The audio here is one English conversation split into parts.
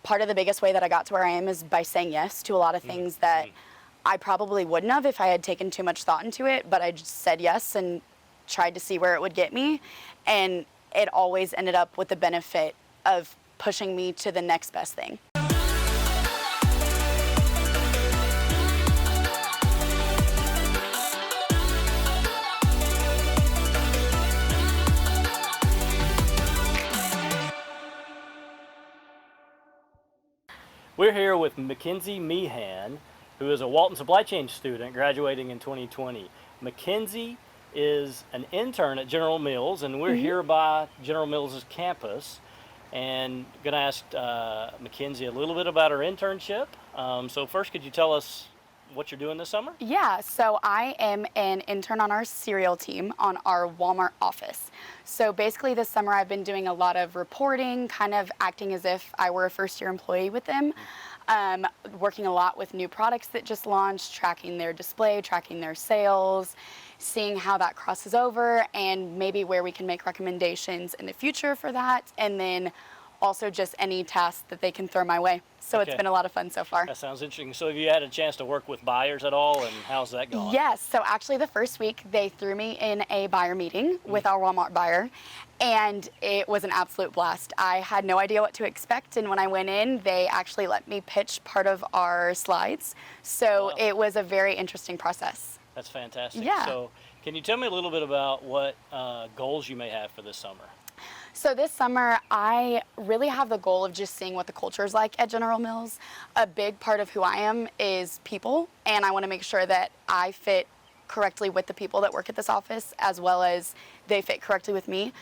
part of the biggest way that I got to where I am is by saying yes to a lot of things that I probably wouldn't have if I had taken too much thought into it, but I just said yes and tried to see where it would get me. And it always ended up with the benefit of pushing me to the next best thing. We're here with McKenzie Meehan, who is a Walton supply chain student graduating in 2020. McKenzie is an intern at General Mills, and we're here by General Mills' campus. And I'm going to ask McKenzie a little bit about her internship. So first, could you tell us what you're doing this summer? Yeah, so I am an intern on our cereal team on our Walmart office. So basically this summer I've been doing a lot of reporting, kind of acting as if I were a first-year employee with them, working a lot with new products that just launched, tracking their display, tracking their sales, seeing how that crosses over and maybe where we can make recommendations in the future for that, and then also just any tasks that they can throw my way. So It's been a lot of fun so far. That sounds interesting. So have you had a chance to work with buyers at all, and how's that going? Yes, so actually the first week they threw me in a buyer meeting with our Walmart buyer, and it was an absolute blast. I had no idea what to expect, and when I went in, they actually let me pitch part of our slides. So It was a very interesting process. That's fantastic. Yeah. So can you tell me a little bit about what goals you may have for this summer? So this summer, I really have the goal of just seeing what the culture is like at General Mills. A big part of who I am is people, and I want to make sure that I fit correctly with the people that work at this office, as well as they fit correctly with me.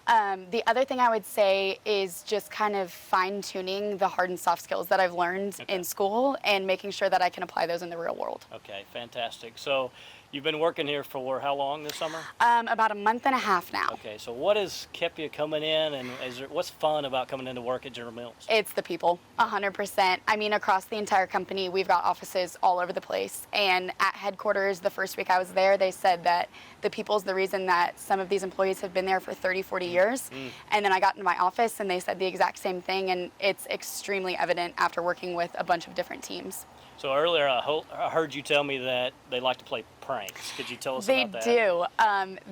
The other thing I would say is just kind of fine-tuning the hard and soft skills that I've learned in school and making sure that I can apply those in the real world. Okay, fantastic. So you've been working here for how long this summer? About a month and a half now. Okay, so what has kept you coming in, and what's fun about coming into work at General Mills? It's the people, 100%. I mean, across the entire company, we've got offices all over the place. And at headquarters, the first week I was there, they said that the people's the reason that some of these employees have been there for 30, 40 years. And then I got into my office and they said the exact same thing, and it's extremely evident after working with a bunch of different teams. So earlier I heard you tell me that they like to play pranks. Could you tell us about that? They do.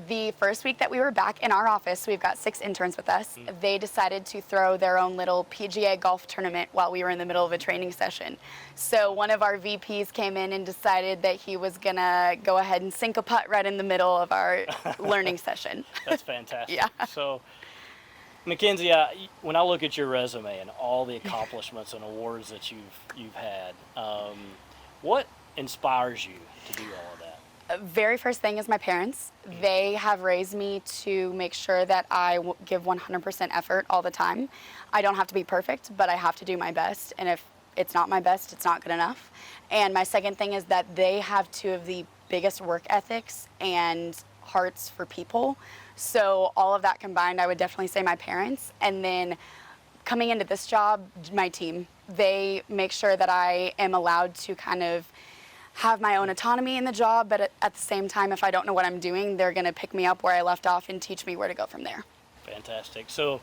The first week that we were back in our office, we've got 6 interns with us. They decided to throw their own little PGA golf tournament while we were in the middle of a training session. So one of our VPs came in and decided that he was going to go ahead and sink a putt right in the middle of our learning session. That's fantastic. Yeah. So, McKenzie, when I look at your resume and all the accomplishments and awards that you've had, what inspires you to do all of that? Very first thing is my parents. They have raised me to make sure that I give 100% effort all the time. I don't have to be perfect, but I have to do my best. And if it's not my best, it's not good enough. And my second thing is that they have 2 of the biggest work ethics and hearts for people. So all of that combined, I would definitely say my parents. And then coming into this job, my team. They make sure that I am allowed to kind of have my own autonomy in the job, but at the same time, if I don't know what I'm doing, they're going to pick me up where I left off and teach me where to go from there. Fantastic. So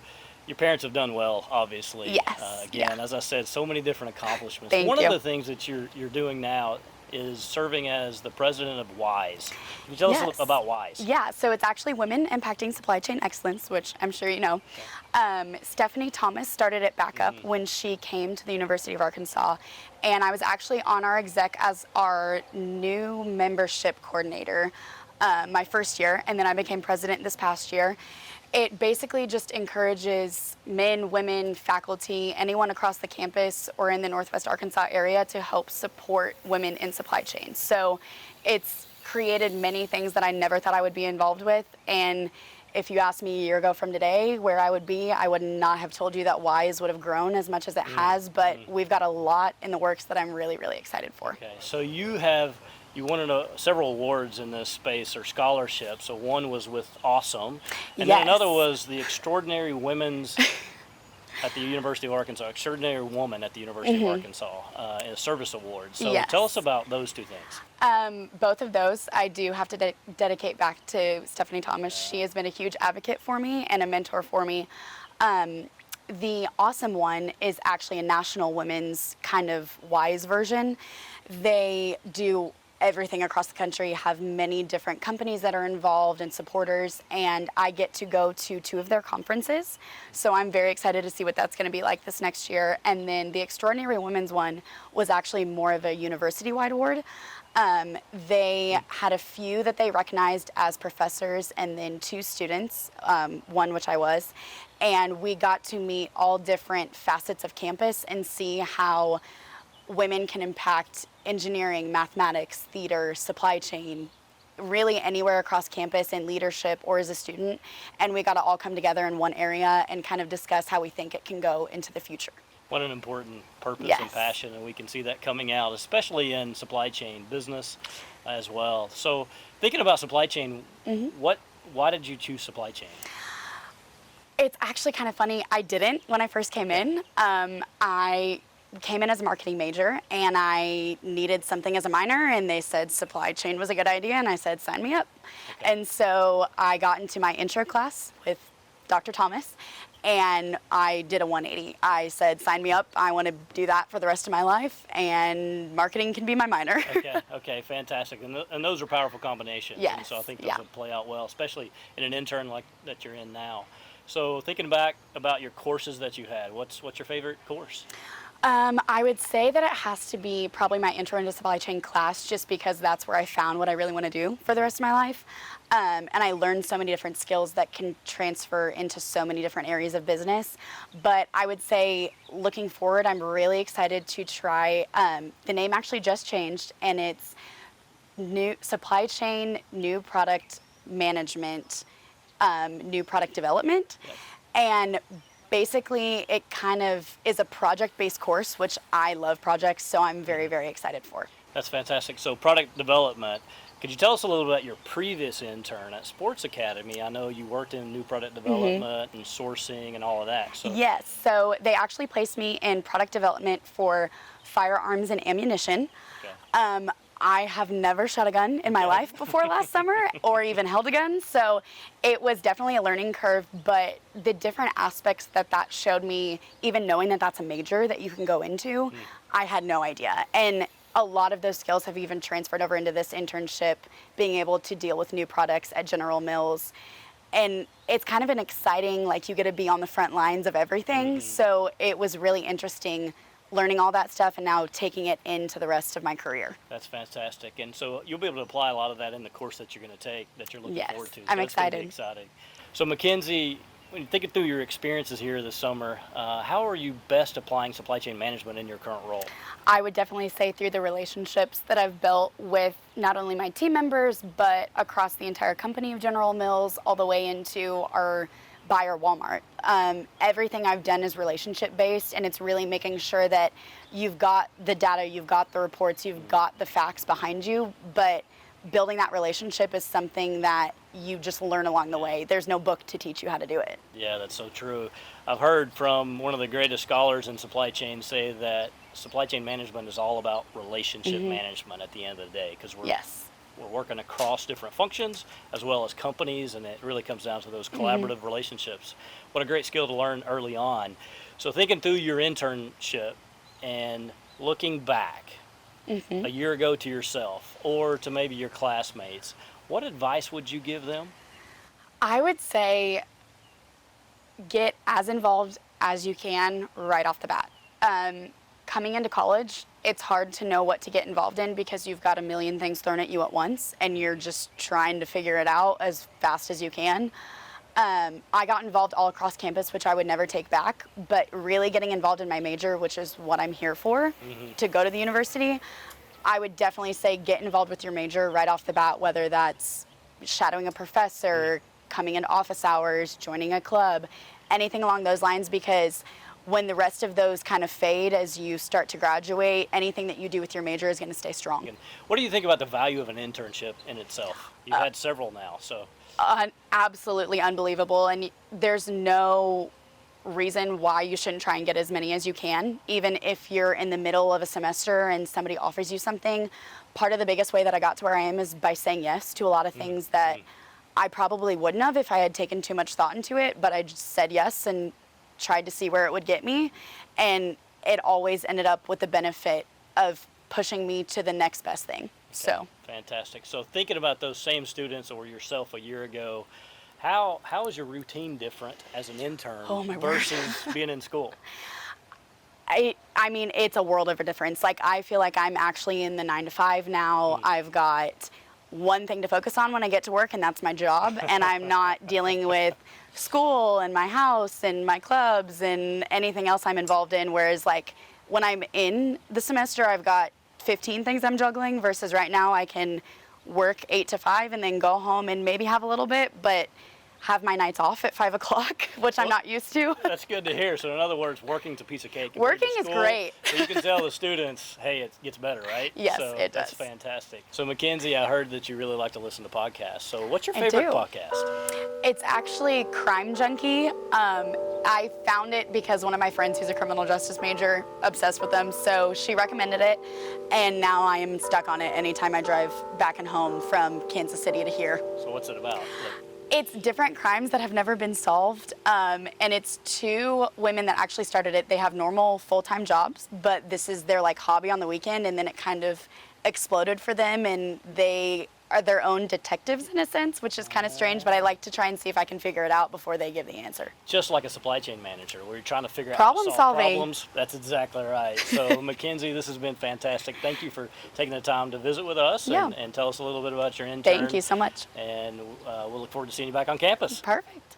your parents have done well, obviously. Yes. Again, as I said, so many different accomplishments. Thank One you. of the things that you're doing now is serving as the president of WISE. Can you tell us about WISE? Yeah, so it's actually Women Impacting Supply Chain Excellence, which I'm sure you know. Okay. Stephanie Thomas started it back up when she came to the University of Arkansas, and I was actually on our exec as our new membership coordinator my first year, and then I became president this past year. It basically just encourages men, women, faculty, anyone across the campus or in the Northwest Arkansas area to help support women in supply chain. So it's created many things that I never thought I would be involved with. And if you asked me a year ago from today where I would be, I would not have told you that WISE would have grown as much as it has, but we've got a lot in the works that I'm really, really excited for. Okay, so you won several awards in this space, or scholarships. So one was with Awesome, and then another was the Extraordinary Women's at the University of Arkansas, Extraordinary Woman at the University of Arkansas, in a service award. So tell us about those 2 things. Both of those I do have to dedicate back to Stephanie Thomas. She has been a huge advocate for me and a mentor for me. the awesome one is actually a national women's kind of WISE version. They do everything across the country, have many different companies that are involved and supporters, and I get to go to 2 of their conferences. So I'm very excited to see what that's going to be like this next year. And then the Extraordinary Women's one was actually more of a university-wide award. They had a few that they recognized as professors and then 2 students, one which I was, and we got to meet all different facets of campus and see how women can impact engineering, mathematics, theater, supply chain, really anywhere across campus in leadership or as a student. And we got to all come together in one area and kind of discuss how we think it can go into the future. What an important purpose Yes. and passion, and we can see that coming out, especially in supply chain business as well. So thinking about supply chain, why did you choose supply chain? It's actually kind of funny. I didn't when I first came in. I came in as a marketing major and I needed something as a minor, and they said supply chain was a good idea, and I said sign me up. Okay. And so I got into my intro class with Dr. Thomas, and I did a 180. I said sign me up, I want to do that for the rest of my life, and marketing can be my minor. Okay, fantastic. And those are powerful combinations. Yes, And so I think those yeah. would play out well, especially in an intern like that you're in now. So thinking back about your courses that you had, what's your favorite course? I would say that it has to be probably my intro into supply chain class, just because that's where I found what I really want to do for the rest of my life. And I learned so many different skills that can transfer into so many different areas of business. But I would say looking forward, I'm really excited to try, the name actually just changed, and it's new supply chain, new product management, new product development. Yep. And basically, it kind of is a project-based course, which I love projects, so I'm very, very excited for. That's fantastic. So product development, could you tell us a little about your previous intern at Sports Academy? I know you worked in new product development and sourcing and all of that. So. Yes, so they actually placed me in product development for firearms and ammunition. Okay. I have never shot a gun in my life before last summer or even held a gun, so it was definitely a learning curve, but the different aspects that showed me, even knowing that that's a major that you can go into, I had no idea. And a lot of those skills have even transferred over into this internship, being able to deal with new products at General Mills. And it's kind of an exciting, like you get to be on the front lines of everything, so it was really interesting learning all that stuff and now taking it into the rest of my career. That's fantastic. And so you'll be able to apply a lot of that in the course that you're going to take, that you're looking Yes, forward to. So I'm that's gonna be excited. exciting. So McKenzie, when you're thinking through your experiences here this summer, how are you best applying supply chain management in your current role? I would definitely say through the relationships that I've built with not only my team members, but across the entire company of General Mills, all the way into our buyer Walmart. Everything I've done is relationship based, and it's really making sure that you've got the data, you've got the reports, you've got the facts behind you, but building that relationship is something that you just learn along the way. There's no book to teach you how to do it. Yeah, that's so true. I've heard from one of the greatest scholars in supply chain say that supply chain management is all about relationship management at the end of the day, because we're working across different functions as well as companies, and it really comes down to those collaborative relationships. What a great skill to learn early on. So thinking through your internship and looking back a year ago to yourself or to maybe your classmates, what advice would you give them? I would say get as involved as you can right off the bat. Coming into college, it's hard to know what to get involved in because you've got a million things thrown at you at once and you're just trying to figure it out as fast as you can. I got involved all across campus, which I would never take back, but really getting involved in my major, which is what I'm here for, to go to the university, I would definitely say get involved with your major right off the bat, whether that's shadowing a professor, coming into office hours, joining a club, anything along those lines, because when the rest of those kind of fade as you start to graduate, anything that you do with your major is going to stay strong. What do you think about the value of an internship in itself? You've had several now, so. Absolutely unbelievable, and there's no reason why you shouldn't try and get as many as you can. Even if you're in the middle of a semester and somebody offers you something, part of the biggest way that I got to where I am is by saying yes to a lot of things that I probably wouldn't have if I had taken too much thought into it, but I just said yes, and tried to see where it would get me, and it always ended up with the benefit of pushing me to the next best thing. Okay. So fantastic. So thinking about those same students or yourself a year ago, how is your routine different as an intern Oh, my word. versus being in school? I mean, it's a world of a difference. Like, I feel like I'm actually in the 9 to 5 now. I've got one thing to focus on when I get to work, and that's my job. And I'm not dealing with school and my house and my clubs and anything else I'm involved in. Whereas, like, when I'm in the semester, I've got 15 things I'm juggling, versus right now I can work 8 to 5 and then go home and maybe have a little bit, but have my nights off at 5 o'clock, which I'm not used to. That's good to hear. So in other words, working's a piece of cake. compared to Working is school. great. So you can tell the students, hey, it gets better, right? Yes, so it That's does. fantastic. So Mackenzie, I heard that you really like to listen to podcasts. So what's your I favorite do. podcast? It's actually Crime Junkie. I found it because one of my friends who's a criminal justice major, obsessed with them, so she recommended it, and now I am stuck on it anytime I drive back and home from Kansas City to here. So what's it about? It's different crimes that have never been solved, and it's two women that actually started it. They have normal full-time jobs, but this is their like hobby on the weekend, and then it kind of exploded for them, and they are their own detectives in a sense, which is kind of strange, but I like to try and see if I can figure it out before they give the answer. Just like a supply chain manager, where you're trying to figure out Problem how to solve solving. problems. That's exactly right. So Mackenzie, this has been fantastic. Thank you for taking the time to visit with us Yeah. and tell us a little bit about your intern. Thank you so much. And we'll look forward to seeing you back on campus. Perfect.